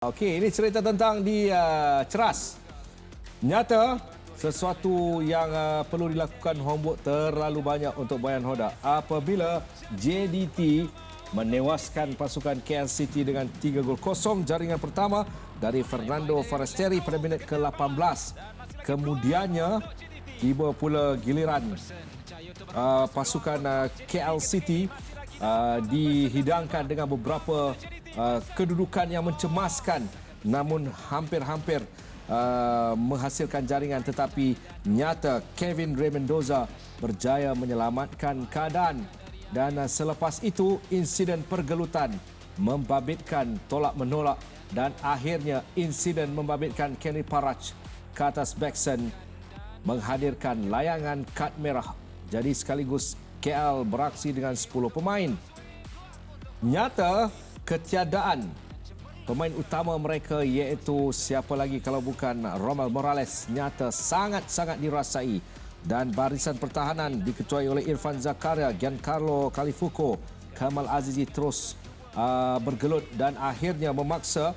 Okey, ini cerita tentang di Ceras. Nyata sesuatu yang perlu dilakukan homework terlalu banyak untuk Bayan Hodak apabila JDT menewaskan pasukan KL City dengan 3-0. Jaringan pertama dari Fernando Forestieri pada minit ke-18. Kemudiannya tiba pula giliran pasukan KL City dihidangkan dengan beberapa kedudukan yang mencemaskan, namun hampir-hampir menghasilkan jaringan, tetapi nyata Kevin Ray Mendoza berjaya menyelamatkan keadaan. Dan selepas itu insiden pergelutan membabitkan tolak-menolak dan akhirnya insiden membabitkan Kenny Parach ke atas Baxen menghadirkan layangan kad merah. Jadi sekaligus KL beraksi dengan 10 pemain. Nyata ketiadaan pemain utama mereka iaitu siapa lagi kalau bukan Romel Morales nyata sangat-sangat dirasai, dan barisan pertahanan diketuai oleh Irfan Zakaria, Giancarlo Califuco, Kamal Azizi terus bergelut dan akhirnya memaksa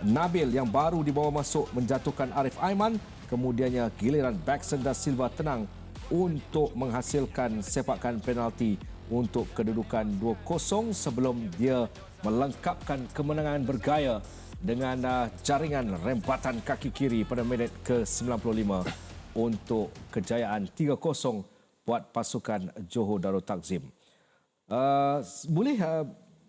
Nabil yang baru dibawa masuk menjatuhkan Arif Aiman. Kemudiannya giliran Baxen da Silva tenang untuk menghasilkan sepakan penalti untuk kedudukan 2-0 sebelum dia melengkapkan kemenangan bergaya dengan jaringan rempatan kaki kiri pada minit ke-95 untuk kejayaan 3-0 buat pasukan Johor Darul Takzim. Boleh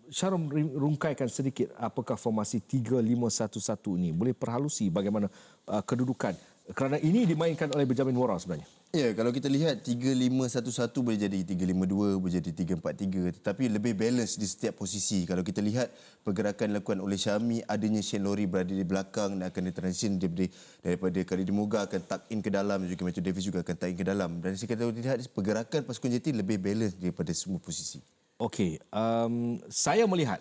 Syarom rungkaikan sedikit apakah formasi 3-5-1-1 ini? Boleh perhalusi bagaimana kedudukan? Kerana ini dimainkan oleh Benjamin Wara sebenarnya. Ya, kalau kita lihat 3-5-1-1 boleh jadi 3-5-2, boleh jadi 3-4-3, tetapi lebih balance di setiap posisi. Kalau kita lihat pergerakan dilakukan oleh Syami, adanya Shane Lowry berada di belakang dan akan ditransition daripada Khalid Moga akan tuck in ke dalam, juga Matthew Davis juga akan tuck in ke dalam. Dan kalau kita lihat pergerakan pasukan JT lebih balance daripada semua posisi. Okey, saya melihat,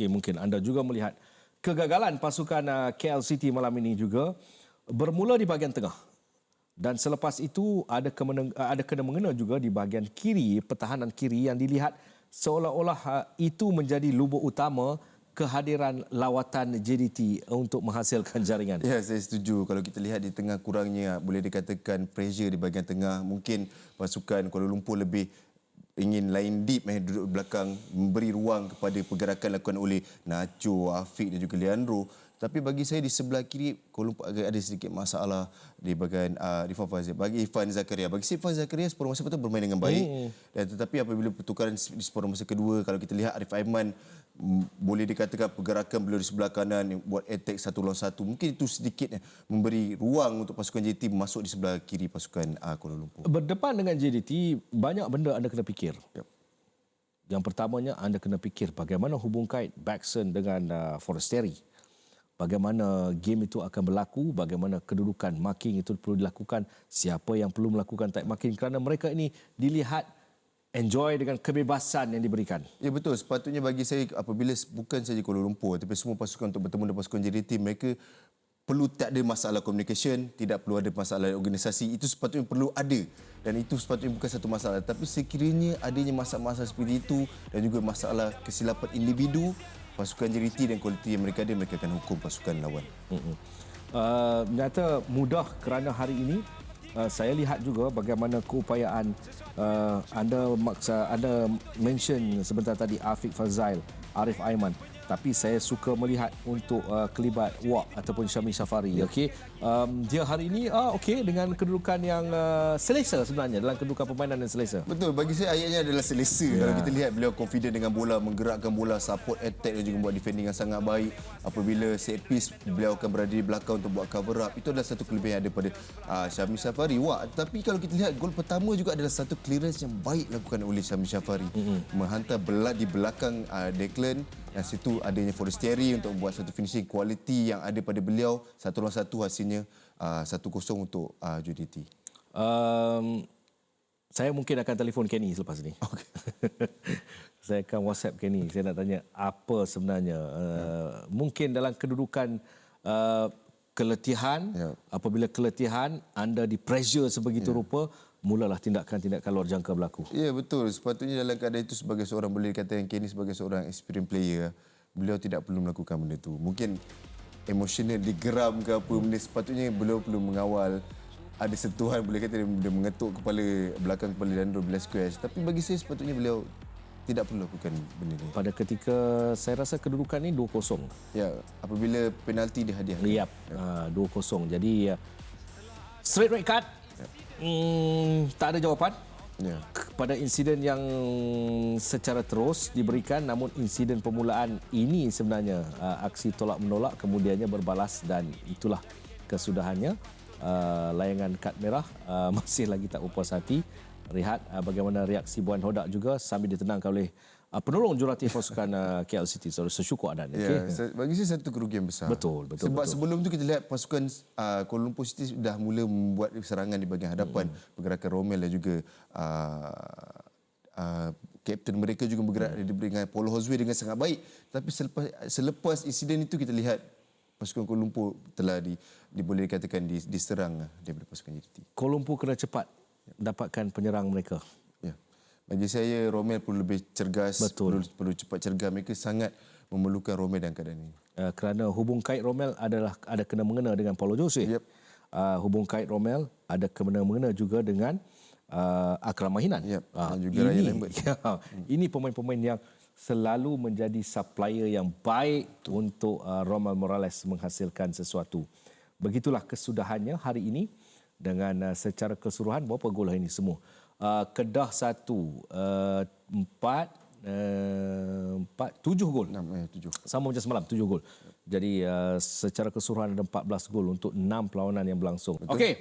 mungkin anda juga melihat kegagalan pasukan KL City malam ini juga bermula di bahagian tengah. Dan selepas itu ada kena-mengena juga di bahagian kiri, pertahanan kiri yang dilihat seolah-olah itu menjadi lubuk utama kehadiran lawatan JDT untuk menghasilkan jaringan. Ya, saya setuju. Kalau kita lihat di tengah kurangnya, boleh dikatakan pressure di bahagian tengah. Mungkin pasukan Kuala Lumpur lebih ingin line deep, duduk di belakang, memberi ruang kepada pergerakan lakukan oleh Nacho, Afiq dan juga Leandro. Tapi bagi saya di sebelah kiri, Kuala Lumpur agak ada sedikit masalah di bahagian bagi Irfan Zakaria. Bagi saya Irfan Zakaria separuh masa betul bermain dengan baik. Dan tetapi apabila pertukaran di separuh masa kedua, kalau kita lihat Arif Aiman, boleh dikatakan pergerakan beliau di sebelah kanan buat attack 1 lawan 1. Mungkin itu sedikit memberi ruang untuk pasukan JT masuk di sebelah kiri pasukan Kuala Lumpur. Berdepan dengan JDT, banyak benda anda kena fikir. Yep. Yang pertamanya anda kena fikir bagaimana hubung kait Baxen dengan Forestieri. Bagaimana game itu akan berlaku, bagaimana kedudukan marking itu perlu dilakukan, siapa yang perlu melakukan type marking, kerana mereka ini dilihat enjoy dengan kebebasan yang diberikan. Ya betul, sepatutnya bagi saya apabila bukan saja Kuala Lumpur tapi semua pasukan untuk bertemu dengan pasukan JDT, mereka perlu tak ada masalah communication, tidak perlu ada masalah organisasi, itu sepatutnya perlu ada dan itu sepatutnya bukan satu masalah. Tapi sekiranya adanya masalah-masalah seperti itu dan juga masalah kesilapan individu, pasukan JDT dan kualiti yang mereka ada, mereka akan hukum pasukan lawan. Nyata mudah kerana hari ini saya lihat juga bagaimana keupayaan anda mention sebentar tadi Afiq Fazail, Arif Aiman. Tapi saya suka melihat untuk kelibat Wak ataupun Syami Safari. Ya. Okey, dia hari ini dengan kedudukan yang selesa sebenarnya, dalam kedudukan permainan yang selesa. Betul, bagi saya ayatnya adalah selesa. Kalau kita lihat beliau confident dengan bola, menggerakkan bola, support attack dan juga buat defending yang sangat baik. Apabila set piece, beliau akan berada di belakang untuk buat cover up. Itu adalah satu kelebihan yang ada pada Syami Safari. Tapi kalau kita lihat gol pertama juga adalah satu clearance yang baik lakukan oleh Syami Safari. Menghantar belat di belakang Declan. Dan situ adanya Forestieri untuk buat satu finishing kualiti yang ada pada beliau. 1 lawan 1 hasilnya 1-0 untuk JDT. Saya mungkin akan telefon Kenny selepas ini. Okay. Saya akan WhatsApp Kenny. Saya nak tanya apa sebenarnya. Mungkin dalam kedudukan keletihan, apabila keletihan, anda di pressure sebegitu rupa, mulalah tindakan-tindakan luar jangka berlaku. Ya, betul. Sepatutnya dalam keadaan itu sebagai seorang, boleh dikatakan Kenny sebagai seorang experienced player, beliau tidak perlu melakukan benda itu. Mungkin emosional, digeram ke apa benda, sepatutnya belum perlu mengawal. Ada sentuhan, boleh kata dia mengetuk kepala belakang kepala Leandro Velasquez. Tapi bagi saya sepatutnya beliau tidak perlu lakukan benda ni. Pada ketika saya rasa kedudukan ni 2-0. Ya, apabila penalti dihadiahkan. Yap, 2-0. Jadi straight red card. Tak ada jawapan. Ya. Pada insiden yang secara terus diberikan, namun insiden permulaan ini sebenarnya aksi tolak-menolak, kemudiannya berbalas dan itulah kesudahannya. Layangan kad merah masih lagi tak berpuas hati. Rehat bagaimana reaksi Boyan Hodak juga sambil ditenangkan oleh penolong jurulatih pasukan KL City. So, sesyukur adanya. Ya, bagi saya satu kerugian besar. Betul. Sebab sebelum tu kita lihat pasukan Kuala Lumpur City sudah mula membuat serangan di bahagian hadapan. Pergerakan Romel dan juga kapten mereka juga bergerak dengan Paulo Josue dengan sangat baik. Tapi selepas insiden itu kita lihat pasukan Kuala Lumpur telah boleh dikatakan diserang daripada pasukan JDT. Kuala Lumpur kena cepat dapatkan penyerang mereka. Ya. Bagi saya Romel perlu lebih cergas, perlu cepat cergas. Mereka sangat memerlukan Romel dalam keadaan ini. Kerana hubung kait Romel ada kena-mengena dengan Paulo Josue. Yep. Hubung kait Romel ada kena-mengena juga dengan Akram Mahinan. Yep. Dan juga Ryan Lambert. Ini pemain-pemain yang selalu menjadi supplier yang baik untuk Romel Morales menghasilkan sesuatu. Begitulah kesudahannya hari ini dengan secara keseluruhan berapa gol hari ini semua. Kedah 1, 4, 7 gol. 7. Sama macam semalam, 7 gol. Jadi secara keseluruhan ada 14 gol untuk 6 perlawanan yang berlangsung. Okey,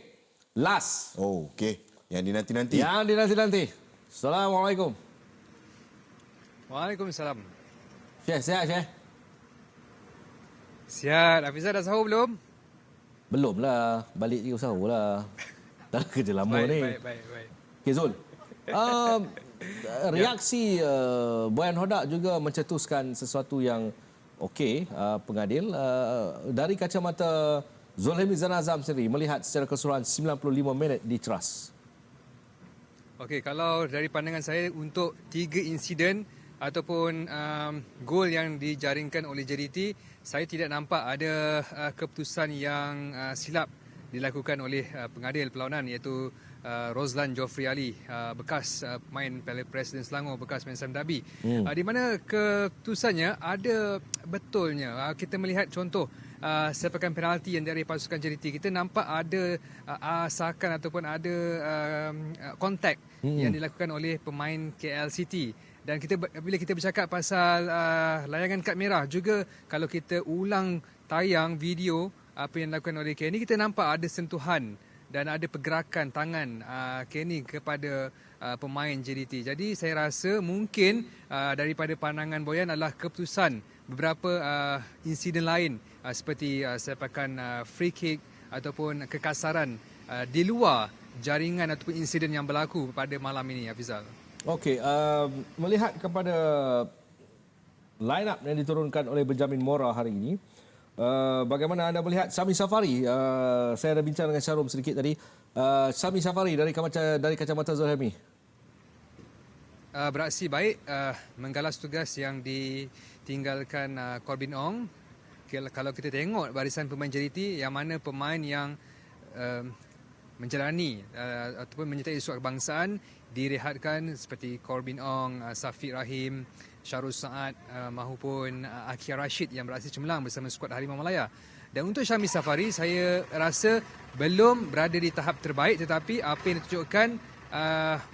last. Oh, okey. Yang dinanti-nanti. Yang dinanti-nanti. Assalamualaikum. Waalaikumsalam. Syekh, sihat Syekh? Sihat. Hafizah dah sahur belum? Belum lah. Balik juga sahur lah. Dah kerja lama ni. Baik. Okey Zul. Reaksi Boyan Hodak juga mencetuskan sesuatu yang okey, pengadil. Dari kacamata Zulhemi Zanazam sendiri melihat secara keseluruhan 95 minit di Trust. Okey, kalau dari pandangan saya untuk 3 insiden ataupun gol yang dijaringkan oleh JDT, saya tidak nampak ada keputusan yang silap dilakukan oleh pengadil perlawanan iaitu Rozlan Joffrey Ali, bekas pemain Presiden Selangor, bekas pemain Sam Dabi. Di mana keputusannya ada betulnya. Kita melihat contoh sepakan penalti yang dari pasukan JDT, kita nampak ada asakan ataupun ada kontak yang dilakukan oleh pemain KL City. Dan bila kita bercakap pasal layangan kad merah juga, kalau kita ulang tayang video apa yang dilakukan oleh Kenny, kita nampak ada sentuhan dan ada pergerakan tangan Kenny kepada pemain JDT. Jadi saya rasa mungkin daripada pandangan Boyan adalah keputusan beberapa insiden lain seperti sepakan free kick ataupun kekasaran di luar jaringan ataupun insiden yang berlaku pada malam ini, Hafizal. Okey, melihat kepada line up yang diturunkan oleh Benjamin Mora hari ini, bagaimana anda melihat Syami Safari? Saya ada bincang dengan Syarum sedikit tadi. Syami Safari dari kacamata Zulhemi. Beraksi baik, menggalas tugas yang ditinggalkan Corbin Ong. Kalau kita tengok barisan pemain JDT, yang mana pemain yang menjalani ataupun menyertai isu kebangsaan direhatkan seperti Corbin Ong, Safiq Rahim, Syarul Saad mahupun Akia Rashid yang beraksi cemerlang bersama skuad Harimau Malaya. Dan untuk Syami Safari, saya rasa belum berada di tahap terbaik, tetapi apa yang ditunjukkan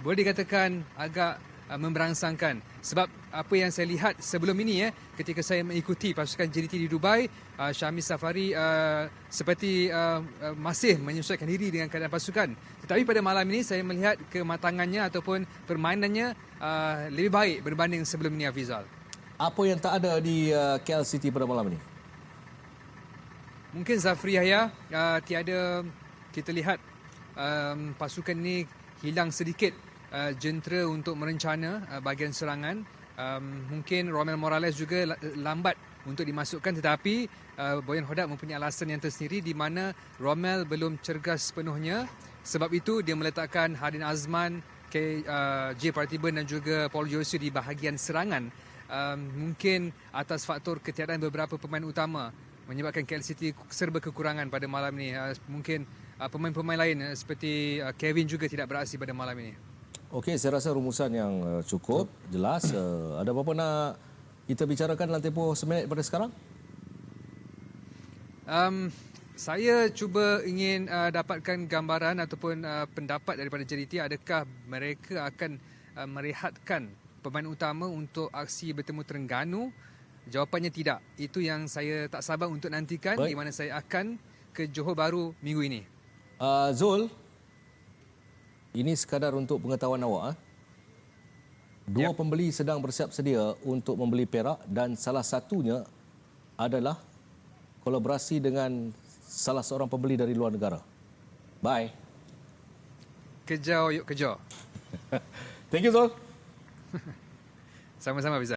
boleh dikatakan agak memberangsangkan. Sebab apa yang saya lihat sebelum ini, ketika saya mengikuti pasukan JDT di Dubai, Syami Safari seperti masih menyesuaikan diri dengan keadaan pasukan. Tetapi pada malam ini saya melihat kematangannya ataupun permainannya lebih baik berbanding sebelum ini, Hafizal. Apa yang tak ada di KL City pada malam ini? Mungkin Zafri Yahya tiada, kita lihat pasukan ini hilang sedikit jentera untuk merencana bahagian serangan. Mungkin Romel Morales juga lambat untuk dimasukkan, tetapi Boyan Hodak mempunyai alasan yang tersendiri di mana Romel belum cergas sepenuhnya. Sebab itu dia meletakkan Hardin Azman, J. Parthiban dan juga Paul Josue di bahagian serangan. Mungkin atas faktor ketiadaan beberapa pemain utama. menyebabkan KL City serba kekurangan pada malam ini. Mungkin pemain-pemain lain seperti Kevin juga tidak beraksi pada malam ini. Okey, saya rasa rumusan yang cukup, jelas. Ada apa-apa nak kita bicarakan dalam tempoh seminit pada sekarang? Saya cuba ingin dapatkan gambaran ataupun pendapat daripada JDT, adakah mereka akan merehatkan pemain utama untuk aksi bertemu Terengganu? Jawapannya tidak. Itu yang saya tak sabar untuk nantikan. Baik. Di mana saya akan ke Johor Bahru minggu ini. Zul, ini sekadar untuk pengetahuan awak. Dua pembeli sedang bersiap sedia untuk membeli perak dan salah satunya adalah kolaborasi dengan salah seorang pembeli dari luar negara. Bye. Kejar, yuk kejar. Thank you, Zul. Sama-sama, Bizal.